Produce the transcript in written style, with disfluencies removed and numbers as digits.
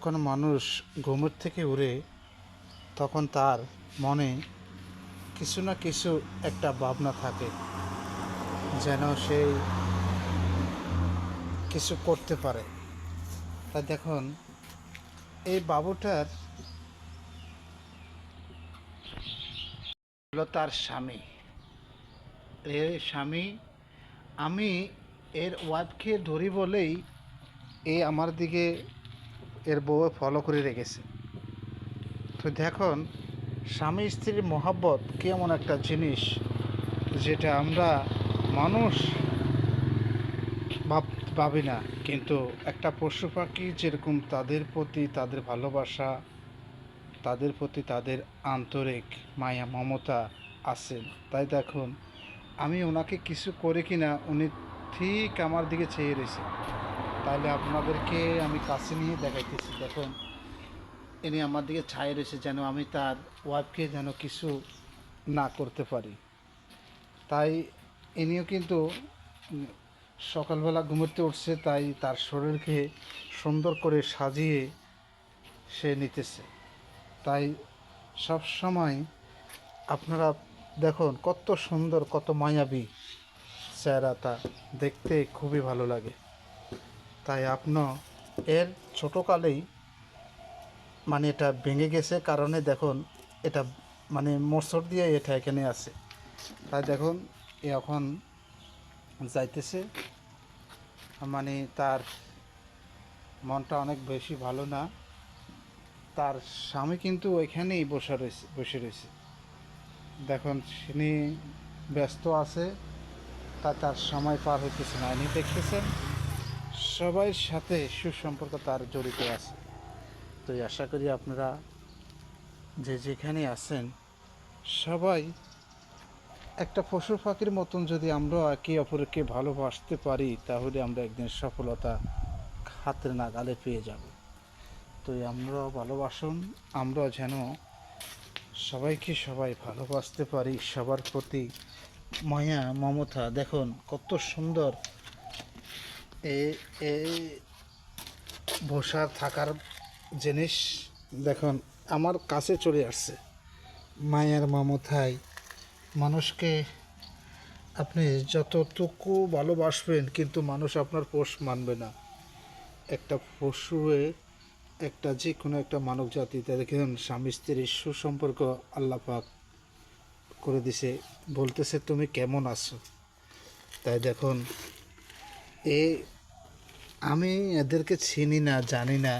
যখন মানুষ ঘুমের থেকে উঠে তখন তার মনে কিছু না কিছু একটা ভাবনা থাকে, যেন সেই কিছু করতে পারে। তাই দেখুন, এই বাবুটার হলো তার স্বামী। এর স্বামী, আমি এর ওয়াইফকে ধরি বলেই এ আমার দিকে এর বউ ফলো করে রেখেছে। তো দেখুন, স্বামী স্ত্রীর মহব্বত কেমন একটা জিনিস, যেটা আমরা মানুষ ভাবি না, কিন্তু একটা পশু পাখি যেরকম তাদের প্রতি তাদের ভালোবাসা, তাদের প্রতি তাদের আন্তরিক মায়া মমতা আছে। তাই দেখুন, আমি ওনাকে কিছু করে কিনা উনি ঠিক আমার দিকে চেয়ে রয়েছে। তাহলে আপনাদেরকে আমি কাছে নিয়ে দেখাইতেছি। দেখুন, ইনি আমার দিকে ছায়ে রয়েছে, যেন আমি তার ওয়াইফকে যেন কিছু না করতে পারি। তাই ইনিও কিন্তু সকালবেলা ঘুমোতে উঠছে, তাই তার শরীরকে সুন্দর করে সাজিয়ে সে নিতেছে। তাই সব সময় আপনারা দেখুন কত সুন্দর, কত মায়াবী চেহারাটা, দেখতে খুবই ভালো লাগে। তাই এর ছোটোকালেই মানে এটা ভেঙে গেছে, কারণে দেখুন এটা মানে মোচড় দিয়ে এটা এখানে আছে। তাই দেখুন এখন যাইতেছে, মানে তার মনটা অনেক বেশি ভালো না। তার স্বামী কিন্তু ওইখানেই বসে রয়েছে। দেখুন তিনি ব্যস্ত আছে, তার সময় পার হইতেছে না। ইনি দেখতেছেন সবার সাথে সুসম্পর্ক তার জড়িত আছে। তো আশা করি আপনারা যে যেখানে আছেন সবাই একটা পশু পাখির মতন যদি আমরা একে অপরকে ভালোবাসতে পারি, তাহলে আমরা একদিন সফলতা হাতের নাগালে পেয়ে যাব। তো আমরাও ভালোবাসুন, আমরা যেন সবাইকে সবাই ভালোবাসতে পারি, সবার প্রতি মায়া মমতা। দেখুন কত সুন্দর এই বসার থাকার জিনিস। দেখুন আমার কাছে চলে আসছে, মায়ের মমতায় মানুষকে আপনি যতটুকু ভালোবাসবেন, কিন্তু মানুষ আপনার পোষ মানবে না। একটা পশুয়ে একটা যে কোনো একটা মানব জাতি, দেখেন স্বামী স্ত্রীর সুসম্পর্ক আল্লাহ পাক করে দিছে, বলতেছে তুমি কেমন আছো। তাই দেখুন, এ আমি এদেরকে চিনি না, জানি না,